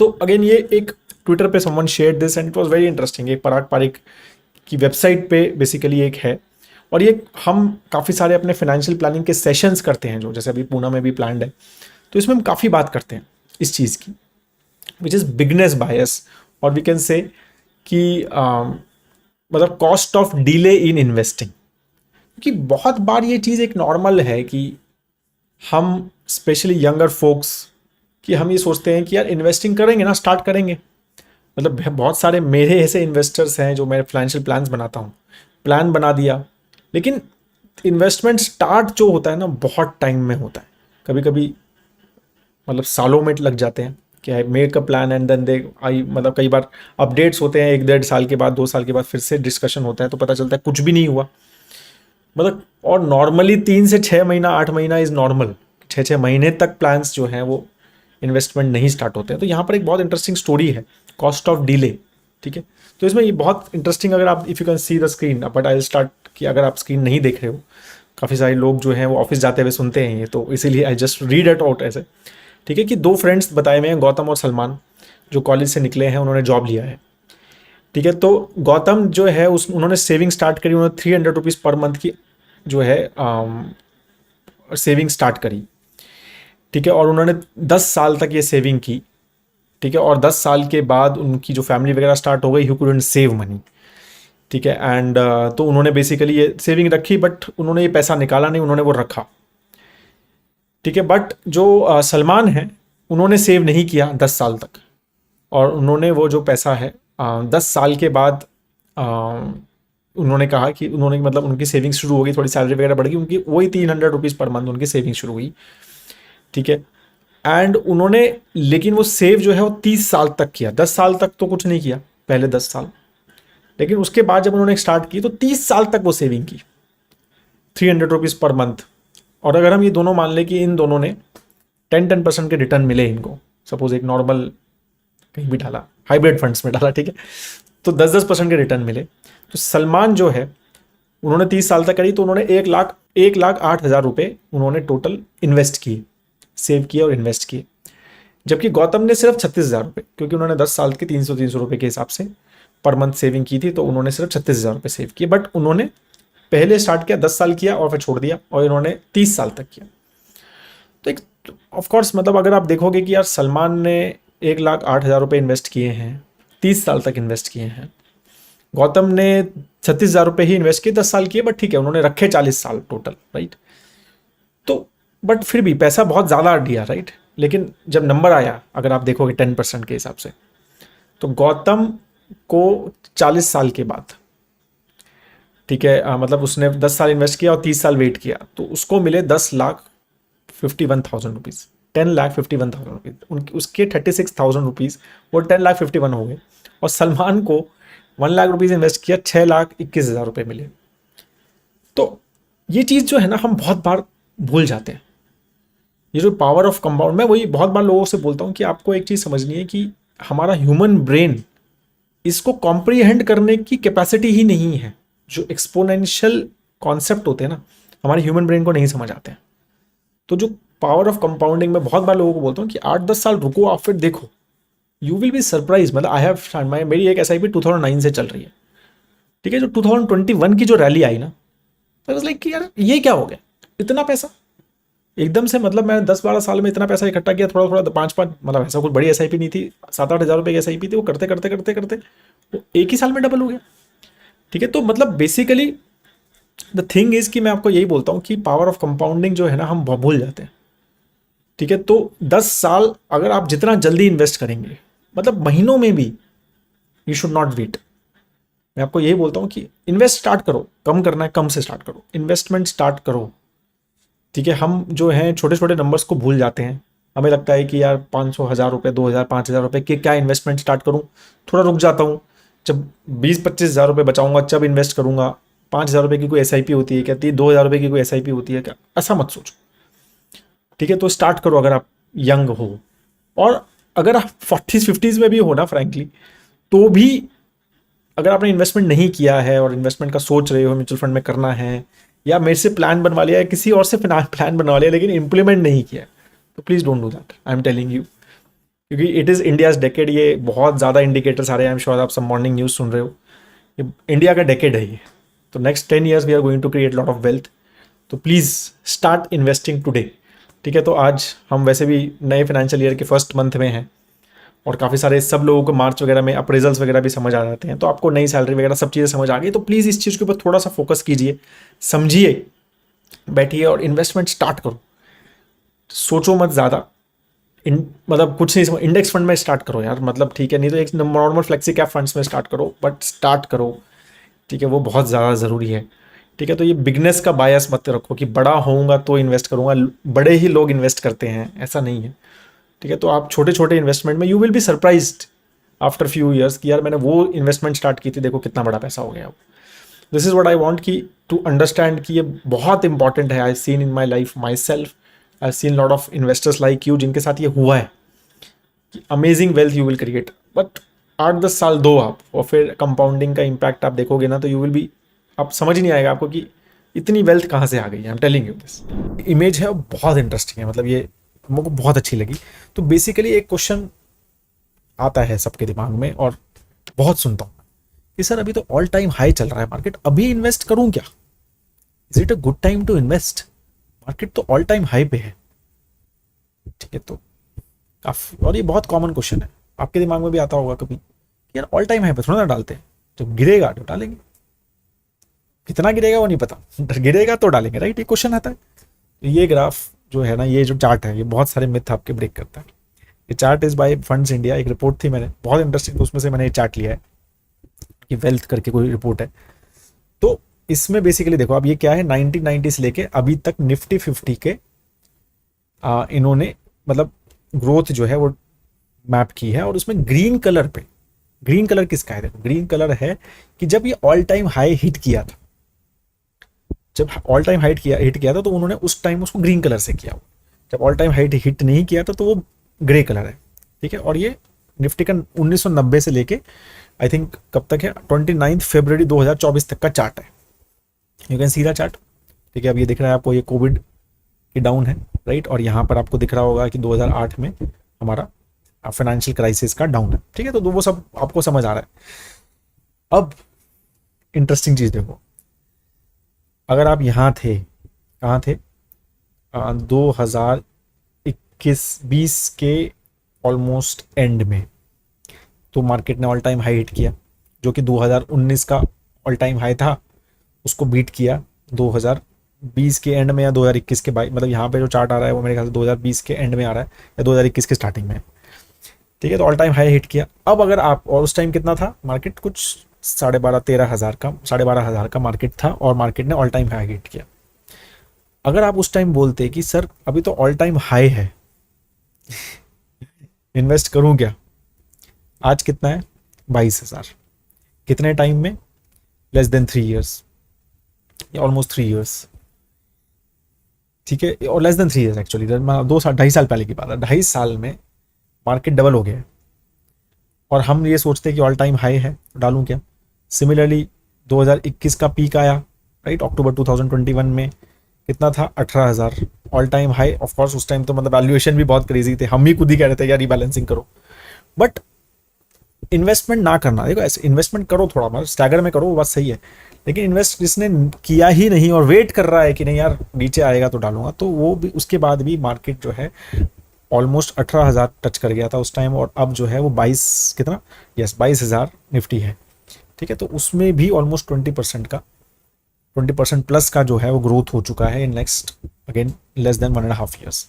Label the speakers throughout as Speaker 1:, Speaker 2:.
Speaker 1: तो अगेन ये एक ट्विटर पे someone share this and it was very interesting. एक पराग पारिक की वेबसाइट पे बेसिकली एक है, और ये हम काफ़ी सारे अपने फाइनेंशियल प्लानिंग के सेशंस करते हैं, जो जैसे अभी पूना में भी प्लान्ड है, तो इसमें हम काफ़ी बात करते हैं इस चीज़ की, विच इज़ बिगनेस बायस, और वी कैन से कि मतलब cost of delay in investing. क्योंकि बहुत बार ये चीज़ एक नॉर्मल है कि हम स्पेशली यंगर फोक्स कि हम ये सोचते हैं कि यार इन्वेस्टिंग करेंगे ना, स्टार्ट करेंगे। मतलब बहुत सारे मेरे ऐसे इन्वेस्टर्स हैं जो मैं फाइनेंशियल प्लान्स बनाता हूँ, प्लान बना दिया, लेकिन इन्वेस्टमेंट स्टार्ट जो होता है ना बहुत टाइम में होता है, कभी कभी मतलब सालों में लग जाते हैं कि I make a plan and then they I, मतलब कई बार अपडेट्स होते हैं 1-1.5 साल के बाद, 2 साल के बाद फिर से डिस्कशन होता है, तो पता चलता है कुछ भी नहीं हुआ। मतलब और नॉर्मली 3 से 6 महीना 8 महीना इज़ नॉर्मल, 6-6 महीने तक प्लान्स जो हैं वो इन्वेस्टमेंट नहीं स्टार्ट होते हैं। तो यहाँ पर एक बहुत इंटरेस्टिंग स्टोरी है, कॉस्ट ऑफ डिले। ठीक है, तो इसमें ये बहुत इंटरेस्टिंग, अगर आप if you can see the screen, but I will start कि अगर आप स्क्रीन नहीं देख रहे हो, काफ़ी सारे लोग जो हैं वो ऑफिस जाते हुए सुनते हैं ये, तो इसीलिए I just read it out ऐसे। ठीक है, कि 2 फ्रेंड्स बताए हुए हैं, गौतम और सलमान, जो कॉलेज से निकले हैं, उन्होंने जॉब लिया है। ठीक है, तो गौतम जो है उन्होंने सेविंग स्टार्ट करी, उन्होंने 300 रुपीज़ पर मंथ की जो है सेविंग स्टार्ट करी। ठीक है, और उन्होंने 10 साल तक ये सेविंग की। ठीक है, और 10 साल के बाद उनकी जो फैमिली वगैरह स्टार्ट हो गई, ही कुडंट सेव मनी। ठीक है, एंड तो उन्होंने बेसिकली ये सेविंग रखी, बट उन्होंने ये पैसा निकाला नहीं, उन्होंने वो रखा। ठीक है, बट जो सलमान है, उन्होंने सेव नहीं किया 10 साल तक, और उन्होंने वो जो पैसा है 10 साल के बाद उन्होंने कहा कि उन्होंने मतलब उनकी सेविंग शुरू हो गई, थोड़ी सैलरी वगैरह बढ़ गई उनकी, वही 300 रुपीज़ पर मंथ उनकी सेविंग शुरू हुई। ठीक है, एंड उन्होंने, लेकिन वो सेव जो है वो 30 साल तक किया, 10 साल तक तो कुछ नहीं किया, पहले 10 साल, लेकिन उसके बाद जब उन्होंने स्टार्ट की तो 30 साल तक वो सेविंग की, 300 रुपीज़ पर मंथ। और अगर हम ये दोनों मान लें कि इन दोनों ने 10% के रिटर्न मिले इनको, सपोज एक नॉर्मल कहीं भी डाला, हाइब्रिड फंड्स में डाला, ठीक है, तो 10-10% के रिटर्न मिले। तो सलमान जो है उन्होंने 30 साल तक करी, तो उन्होंने 1,08,000 रुपये उन्होंने टोटल इन्वेस्ट किए, सेव किए और इन्वेस्ट किए। जबकि गौतम ने सिर्फ 36,000 रुपये, क्योंकि उन्होंने 10 साल के 300-300 रुपये के हिसाब से पर मंथ सेविंग की थी, तो उन्होंने सिर्फ 36,000 रुपये सेव किए। बट उन्होंने पहले स्टार्ट किया, 10 साल किया और फिर छोड़ दिया, और इन्होंने 30 साल तक किया। तो एक ऑफकोर्स मतलब अगर आप देखोगे कि यार सलमान ने 1,08,000 रुपये इन्वेस्ट किए हैं, 30 साल तक इन्वेस्ट किए हैं, गौतम ने 36,000 रुपये ही इन्वेस्ट किए, 10 साल किए, बट ठीक है उन्होंने रखे 40 साल टोटल, राइट। तो बट फिर भी पैसा बहुत ज़्यादा दिया, राइट। लेकिन जब नंबर आया, अगर आप देखोगे 10% के हिसाब से, तो गौतम को 40 साल के बाद, ठीक है, मतलब उसने 10 साल इन्वेस्ट किया और 30 साल वेट किया, तो उसको मिले 10,51,000 रुपीज़, 10,51,000 रुपीज़। उनकी उसके 36,000 रुपीज़ वो 10,51 हो गए, और सलमान को 1,00,000 रुपीज़ इन्वेस्ट किया, 6,21,000 रुपये मिले। तो ये चीज़ जो है ना, हम बहुत बार भूल जाते हैं, ये जो पावर ऑफ कंपाउंड। मैं वही बहुत बार लोगों से बोलता हूँ कि आपको एक चीज़ समझनी है कि हमारा ह्यूमन ब्रेन, इसको कॉम्प्रीहेंड करने की कैपेसिटी ही नहीं है। जो एक्सपोनेंशियल कॉन्सेप्ट होते हैं ना, हमारे ह्यूमन ब्रेन को नहीं समझ आते हैं। तो जो पावर ऑफ कंपाउंडिंग, में बहुत बार लोगों को बोलता हूँ कि 8-10 साल रुको, आप फिर देखो, यू विल बी सरप्राइज। मतलब आई हैव मेरी एक SIP 2009 से चल रही है, ठीक है। जो 2021 की जो रैली आई ना, तो लाइक कि यार ये क्या हो गया, इतना पैसा एकदम से। मतलब मैं 10-12 साल में इतना पैसा इकट्ठा किया, थोड़ा थोड़ा 5-5, मतलब ऐसा कुछ बड़ी SIP नहीं थी, 7-8 हज़ार रुपये की SIP थी, वो करते करते करते करते वो एक ही साल में डबल हो गया। ठीक है, तो मतलब बेसिकली द थिंग इज कि मैं आपको यही बोलता हूँ कि पावर ऑफ कंपाउंडिंग जो है ना, हम भूल जाते हैं। ठीक है, तो 10 साल अगर आप जितना जल्दी इन्वेस्ट करेंगे, मतलब महीनों में भी, यू शुड नॉट वेट। मैं आपको यही बोलता हूँ कि इन्वेस्ट स्टार्ट करो, कम करना है कम से स्टार्ट करो, इन्वेस्टमेंट स्टार्ट करो। ठीक है, हम जो हैं छोटे छोटे नंबर्स को भूल जाते हैं। हमें लगता है कि यार 500, 1,000 रुपये, 2,000, 5,000 रुपये के क्या इन्वेस्टमेंट स्टार्ट करूँ, थोड़ा रुक जाता हूँ, जब 20-25 हज़ार रुपये बचाऊंगा तब इन्वेस्ट करूंगा। 5,000 रुपये की कोई SIP होती है क्या, 2,000 रुपये की कोई SIP होती है क्या, ऐसा मत सोचो। ठीक है, तो स्टार्ट करो अगर आप यंग हो, और अगर आप 40s-50s में भी हो ना, फ्रैंकली, तो भी अगर आपने इन्वेस्टमेंट नहीं किया है और इन्वेस्टमेंट का सोच रहे हो, म्यूचुअल फंड में करना है, या मेरे से प्लान बनवा लिया है, किसी और से प्लान बनवा लिया लेकिन इंप्लीमेंट नहीं किया, तो please don't do that, I am telling you. क्योंकि इट इज़ इंडियाज डेकेड। ये बहुत ज़्यादा इंडिकेटर्स आ रहे हैं, आई एम श्योर आप सब मॉर्निंग न्यूज़ सुन रहे हो, ये इंडिया का डेकेड है ये। तो next 10 years we are going to create lot of wealth. तो प्लीज़ स्टार्ट इन्वेस्टिंग टुडे। ठीक है, तो आज हम वैसे भी नए फाइनेंशियल ईयर के फर्स्ट मंथ में हैं और काफ़ी सारे सब लोगों को मार्च वगैरह में अप्रेजल्स वगैरह भी समझ आ जाते हैं, तो आपको नई सैलरी वगैरह सब चीज़ें समझ आ गई। तो प्लीज़ इस चीज़ के ऊपर थोड़ा सा फोकस कीजिए, समझिए, बैठिए और इन्वेस्टमेंट स्टार्ट करो। सोचो मत ज़्यादा। मतलब कुछ नहीं, इंडेक्स फंड में स्टार्ट करो यार, मतलब ठीक है, नहीं तो एक नॉर्मल फ्लेक्सी कैप फंड्स में स्टार्ट करो, बट स्टार्ट करो। ठीक है, वो बहुत ज़्यादा ज़रूरी है। ठीक है, तो ये बिगनेस का बायस मत रखो कि बड़ा होऊंगा तो इन्वेस्ट करूंगा, बड़े ही लोग इन्वेस्ट करते हैं, ऐसा नहीं है। ठीक है, तो आप छोटे छोटे इन्वेस्टमेंट में you will be surprised after few years कि यार मैंने वो इन्वेस्टमेंट स्टार्ट की थी, देखो कितना बड़ा पैसा हो गया। This is what I want कि टू अंडरस्टैंड कि ये बहुत इंपॉर्टेंट है। I seen in my life my self, I seen lot of investors like you जिनके साथ ये हुआ है कि amazing wealth you will create, but 8-10 साल दो आप, और फिर कंपाउंडिंग का इम्पैक्ट आप देखोगे ना, तो यू विल बी, आप समझ ही नहीं आएगा आपको कि इतनी वेल्थ कहाँ से आ गई है। I am telling you this. Image है बहुत इंटरेस्टिंग है, मतलब ये मुझको बहुत अच्छी लगी। तो बेसिकली एक क्वेश्चन आता है सबके दिमाग में और बहुत सुनता हूँ कि सर अभी तो ऑल टाइम हाई चल रहा है मार्केट, अभी इन्वेस्ट करूँ क्या? Is it a good time to invest? Market तो ऑल टाइम हाई पे है। ठीक है, तो काफी, और ये बहुत कॉमन क्वेश्चन है, आपके दिमाग में भी आता होगा कभी कि यार ऑल टाइम हाई पे थोड़ा ना डालते हैं, जब गिरेगा तो डालेंगे, कितना गिरेगा वो नहीं पता, गिरेगा तो डालेंगे, राइट? ये क्वेश्चन आता है। तो ये ग्राफ जो है ना, ये जो चार्ट है, ये बहुत सारे मिथ आपके ब्रेक करता है। ये chart is by funds India, एक रिपोर्ट थी मैंने बहुत इंटरेस्टिंग, तो उसमें से मैंने ये चार्ट लिया है कि वेल्थ करके कोई रिपोर्ट है। तो इसमें बेसिकली देखो, अब ये क्या है, 1990 से लेके अभी तक निफ्टी 50 के इन्होंने मतलब ग्रोथ जो है वो मैप की है, और उसमें ग्रीन कलर पे, ग्रीन कलर किसका है? देखो ग्रीन कलर है कि जब ये ऑल टाइम हाई हिट किया था, जब ऑल टाइम हिट किया था तो उन्होंने उस टाइम उसको ग्रीन कलर से किया। जब ऑल टाइम हाइट हिट नहीं किया था तो वो ग्रे कलर है। ठीक है, और ये निफ्टी का 1990 से लेके आई थिंक कब तक है, 29 फरवरी 2024 तक का चार्ट है। You can see the chart. ठीक है, अब ये दिख रहा है आपको, ये कोविड की डाउन है, राइट? और यहाँ पर आपको दिख रहा होगा कि 2008 में हमारा फाइनेंशियल क्राइसिस का डाउन है। ठीक है, तो वो सब आपको समझ आ रहा है। अब इंटरेस्टिंग चीज देखो, अगर आप यहाँ थे, कहाँ थे, 2021-20 के ऑलमोस्ट एंड में, तो मार्केट ने ऑल टाइम हाई हिट किया, जो कि 2019 का ऑल टाइम हाई था, उसको बीट किया 2020 के एंड में या 2021 के बाद, मतलब यहाँ पे जो चार्ट आ रहा है वो मेरे ख्याल से 2020 के एंड में आ रहा है या 2021 के स्टार्टिंग में। ठीक है, तो ऑल टाइम हाई हिट किया। अब अगर आप, और उस टाइम कितना था मार्केट, कुछ 12,500-13,000 का मार्केट था, और मार्केट ने ऑल टाइम हाई हिट किया। अगर आप उस टाइम बोलते कि सर अभी तो ऑल टाइम हाई है, इन्वेस्ट करूं क्या? आज कितना है, 22,000। कितने टाइम में? लेस देन 3 years, या ऑलमोस्ट 3 years। ठीक है, और लेस देन 3 years एक्चुअली, 2-2.5 साल पहले की बात है। 2.5 साल में मार्केट डबल हो गया है, और हम ये सोचते हैं कि ऑल टाइम हाई है, डालूं क्या? सिमिलरली 2021 का पीक आया, राइट, अक्टूबर 2021 में कितना था, 18,000 all time high. Of course उस टाइम तो मतलब वैल्यूएशन भी बहुत क्रेजी थे, हम ही खुद ही कह रहे थे यार रिबैलेंसिंग करो, बट इन्वेस्टमेंट ना करना। देखो ऐसे इन्वेस्टमेंट करो, थोड़ा मतलब स्टैगर में करो, वो बात सही है, लेकिन इन्वेस्ट जिसने किया ही नहीं और वेट कर रहा है कि नहीं यार नीचे आएगा तो डालूंगा, तो वो भी उसके बाद भी मार्केट जो है ऑलमोस्ट 18,000 टच कर गया था उस टाइम, और अब जो है वो 22 कितना, यस 22,000 निफ्टी है। ठीक है, तो उसमें भी ऑलमोस्ट 20% प्लस का जो है वो ग्रोथ हो चुका है in next again less than 1.5 years।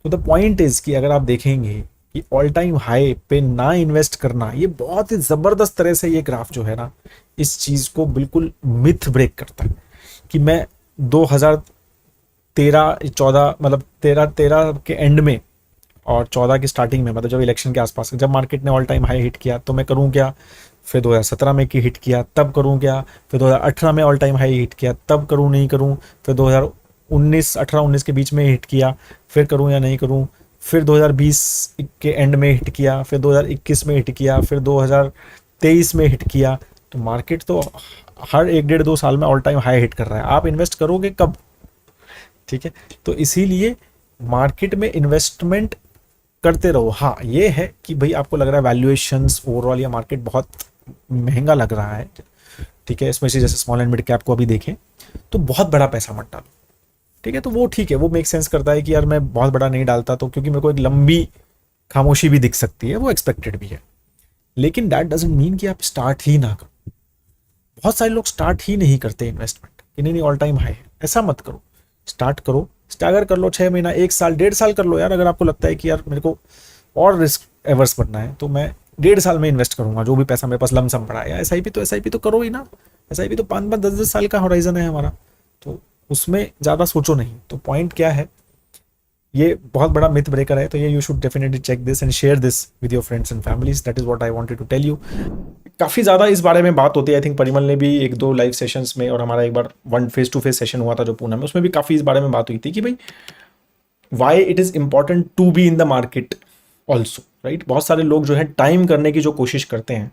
Speaker 1: तो द पॉइंट इज कि अगर आप देखेंगे कि ऑल टाइम हाई पे ना इन्वेस्ट करना, ये बहुत ही जबरदस्त तरह से ये ग्राफ जो है ना, इस चीज को बिल्कुल मिथ ब्रेक करता है कि मैं 2013-14 मतलब 13 के एंड में और 14 की स्टार्टिंग में, मतलब जब इलेक्शन के आसपास जब मार्केट ने ऑल टाइम हाई हिट किया तो मैं करूं क्या? फिर 2017 में की हिट किया तब करूं क्या? फिर 2018 में ऑल टाइम हाई हिट किया तब करूं नहीं करूं? फिर 18-19 के बीच में हिट किया, फिर करूं या नहीं करूं? फिर 2020 के एंड में हिट किया, फिर 2021 में हिट किया, फिर 2023 में हिट किया। तो मार्केट तो हर 1-1.5-2 साल में ऑल टाइम हाई हिट कर रहा है, आप इन्वेस्ट करोगे कब? ठीक है, तो इसीलिए मार्केट में इन्वेस्टमेंट करते रहो। हाँ ये है कि भाई आपको लग रहा है वैल्यूएशंस ओवरऑल या मार्केट बहुत महंगा लग रहा है, ठीक है, इसमें से जैसे स्मॉल एंड मिड कैप को अभी देखें तो बहुत बड़ा पैसा मत डालो, ठीक है, तो वो ठीक है, वो मेक सेंस करता है कि यार मैं बहुत बड़ा नहीं डालता तो क्योंकि मेरे को एक लंबी खामोशी भी दिख सकती है, वो एक्सपेक्टेड भी है। लेकिन दैट डजंट मीन कि आप स्टार्ट ही ना करो। बहुत सारे लोग स्टार्ट ही नहीं करते इन्वेस्टमेंट कि नहीं ऑल टाइम हाई है, ऐसा मत करो। स्टार्ट करो, स्टैगर कर लो, 6 महीना, 1 साल, 1.5 साल कर लो यार। अगर आपको लगता है कि यार मेरे को और रिस्क एवर्स बनना है तो मैं 1.5 साल में इन्वेस्ट करूंगा जो भी पैसा मेरे पास लमसम पड़ा है। या एसआईपी तो एसआईपी तो करो ही ना, एसआईपी तो 5-5, 10-10 साल का होराइजन है हमारा, तो उसमें ज़्यादा सोचो नहीं। तो पॉइंट क्या है, ये बहुत बड़ा मिथ ब्रेकर है, तो ये you should definitely check this and share this with your friends and families. That is what I wanted to tell you. काफ़ी ज़्यादा इस बारे में बात होती है, आई थिंक परिमल ने भी 1-2 लाइव सेशंस में, और हमारा एक बार 1 फेस टू फेस सेशन हुआ था जो पूना में, उसमें भी काफ़ी इस बारे में बात हुई थी कि भाई why it is important to be in the market also, right. बहुत सारे लोग जो है टाइम करने की जो कोशिश करते हैं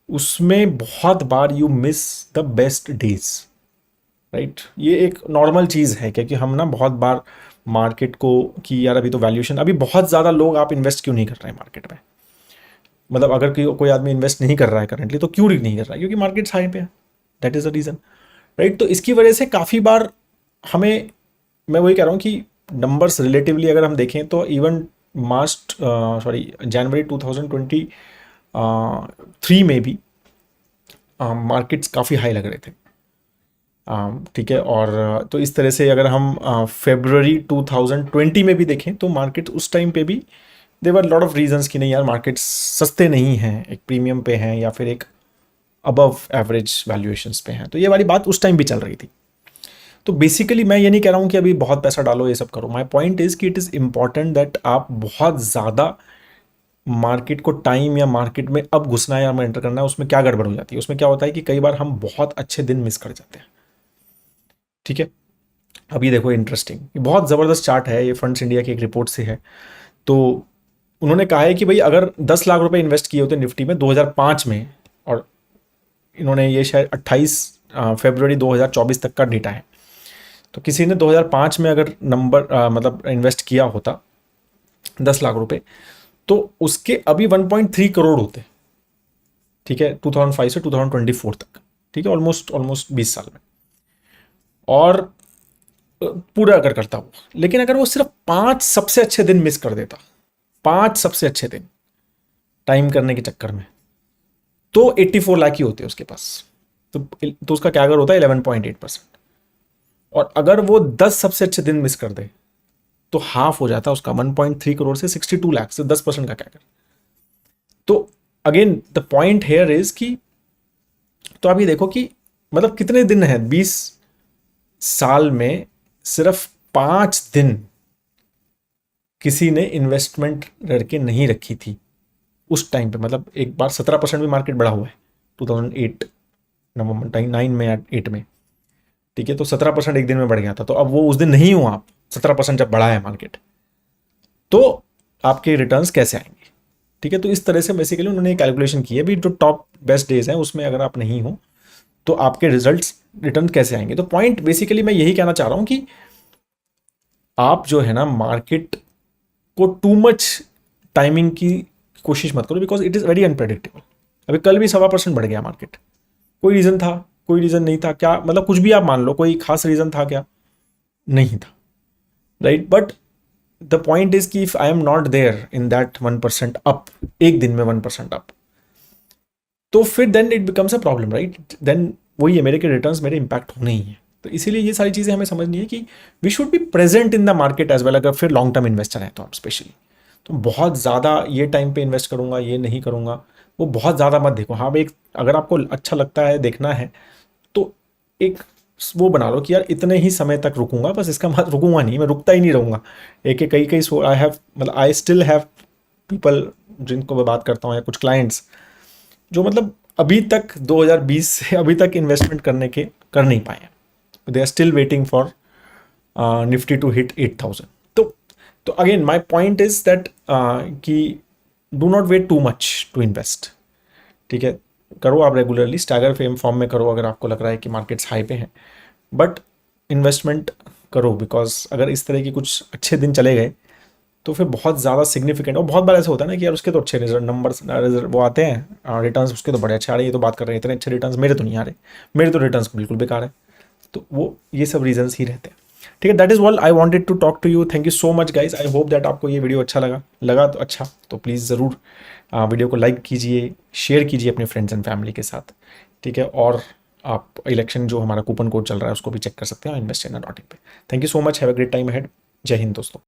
Speaker 1: उसमें बहुत बार you miss the best days, right. ये एक नॉर्मल चीज़ है क्योंकि हम ना बहुत बार मार्केट को कि यार अभी तो वैल्यूएशन, अभी बहुत ज़्यादा लोग आप इन्वेस्ट क्यों नहीं कर रहे हैं मार्केट में, मतलब अगर कोई आदमी इन्वेस्ट नहीं कर रहा है करेंटली तो क्यों नहीं कर रहा है, क्योंकि मार्केट हाई पे है, that is the reason, right. तो इसकी वजह से काफ़ी बार हमें, मैं वही कह रहा हूँ कि नंबर्स रिलेटिवली अगर हम देखें तो इवन जनवरी 2023 में भी मार्केट्स काफ़ी हाई लग रहे थे, ठीक है। और तो इस तरह से अगर हम फेब्रुवरी 2020 में भी देखें तो मार्केट उस टाइम पे भी देवर लॉट ऑफ रीजंस कि नहीं यार मार्केट्स सस्ते नहीं हैं, एक प्रीमियम पे हैं या फिर एक अबव एवरेज वैल्यूएशंस पे हैं, तो ये वाली बात उस टाइम भी चल रही थी। तो बेसिकली मैं ये नहीं कह रहा हूँ कि अभी बहुत पैसा डालो ये सब करो, माय पॉइंट इज़ कि इट इज़ इम्पॉर्टेंट दैट आप बहुत ज़्यादा मार्केट को टाइम या मार्केट में अब घुसना है या एंटर करना है, उसमें क्या गड़बड़ हो जाती है, उसमें क्या होता है कि कई बार हम बहुत अच्छे दिन मिस कर जाते हैं, ठीक है। अभी देखो इंटरेस्टिंग, बहुत ज़बरदस्त चार्ट है, ये फंड्स इंडिया की एक रिपोर्ट से है। तो उन्होंने कहा है कि भाई अगर 10 लाख रुपए इन्वेस्ट किए होते निफ्टी में 2005 में, और इन्होंने ये शायद 28 फरवरी 2024 तक का डेटा है, तो किसी ने 2005 में अगर मतलब इन्वेस्ट किया होता 10 लाख रुपए तो उसके अभी 1.3 करोड़ होते, ठीक है, 2005 से 2024 तक, ठीक है, ऑलमोस्ट 20 साल में। और पूरा अगर करता वो, लेकिन अगर वो सिर्फ 5 सबसे अच्छे दिन मिस कर देता, 5 सबसे अच्छे दिन टाइम करने के चक्कर में, तो 84 लाख ही होते उसके पास, तो उसका क्या अगर होता है 11.8%। और अगर वो 10 सबसे अच्छे दिन मिस कर दे तो हाफ हो जाता उसका 1.3 करोड़ से 62 लाख से 10% का क्या कर। तो again the point here is कि तो आप ये देखो कि मतलब कितने दिन हैं 20 साल में, सिर्फ 5 दिन किसी ने इन्वेस्टमेंट करके नहीं रखी थी उस टाइम पे, मतलब एक बार 17% भी मार्केट बढ़ा हुआ है 2008 नवंबर 9 में या 8 में, ठीक है, तो 17% एक दिन में बढ़ गया था। तो अब वो उस दिन नहीं हुआ, आप 17% जब बढ़ा है मार्केट तो आपके रिटर्न्स कैसे आएंगे, ठीक है। तो इस तरह से बेसिकली उन्होंने कैलकुलेशन की है भी, जो टॉप बेस्ट डेज हैं उसमें अगर आप नहीं हो तो आपके रिजल्ट्स रिटर्न कैसे आएंगे। तो पॉइंट बेसिकली मैं यही कहना चाह रहा हूं कि आप जो है ना मार्केट को टू मच टाइमिंग की कोशिश मत करो, because it is very unpredictable. अभी कल भी 1.25% बढ़ गया मार्केट, कोई रीज़न था, कोई रीज़न नहीं था, क्या मतलब कुछ भी आप मान लो, कोई खास रीज़न था क्या, नहीं था, right. But the point is कि if I am not there in that 1% up, एक दिन में 1% अप, तो फिर then it becomes a problem, right. Then वही है, मेरे के रिटर्न्स मेरे इंपैक्ट होने ही है। तो इसीलिए ये सारी चीज़ें हमें समझनी है कि we should be present in the market as well, अगर फिर लॉन्ग टर्म इन्वेस्टर है तो आप स्पेशली, तो बहुत ज़्यादा ये टाइम पे इन्वेस्ट करूँगा ये नहीं करूँगा वो बहुत ज़्यादा मत देखो। हाँ एक अगर आपको अच्छा लगता है देखना है तो एक वो बना लो कि यार इतने ही समय तक रुकूंगा, बस इसका मतलब रुकूंगा नहीं, मैं रुकता ही नहीं रहूँगा। एक एक कई आई हैव मतलब आई स्टिल हैव पीपल जिनको मैं बात करता हूँ या कुछ क्लाइंट्स जो मतलब अभी तक 2020 से अभी तक इन्वेस्टमेंट कर नहीं पाए, they are still waiting for Nifty to hit 8,000। तो again my point is that कि do not wait too much to invest, ठीक है। करो आप रेगुलरली स्टैगर फेम फॉर्म में करो अगर आपको लग रहा है कि मार्केट्स हाई पे हैं, बट इन्वेस्टमेंट करो, बिकॉज अगर इस तरह की कुछ अच्छे दिन चले गए तो फिर बहुत ज़्यादा सिग्निफिकेंट, और बहुत बार ऐसा होता है ना कि यार उसके तो अच्छे रिजल्ट नंबर्स वो आते हैं, रिटर्न्स उसके तो बड़े अच्छे आ रहे हैं, ये तो बात कर रहे हैं इतने अच्छे रिटर्न्स, मेरे तो नहीं आ रहे, मेरे तो रिटर्न्स बिल्कुल बेकार है। तो वो ये सब रीजंस ही रहते हैं। ठीक है, that is all I wanted to talk to you. Thank you so much guys, I hope that आपको ये वीडियो अच्छा लगा तो अच्छा, तो प्लीज़ ज़रूर वीडियो को लाइक कीजिए, शेयर कीजिए अपने फ्रेंड्स एंड फैमिली के साथ। ठीक है, और आप इलेक्शन जो हमारा कूपन कोड चल रहा है उसको भी चेक कर सकते हैं इन्वेस्ट इन डॉट इन पे। Thank you so much, have a great time ahead. जय हिंद दोस्तों।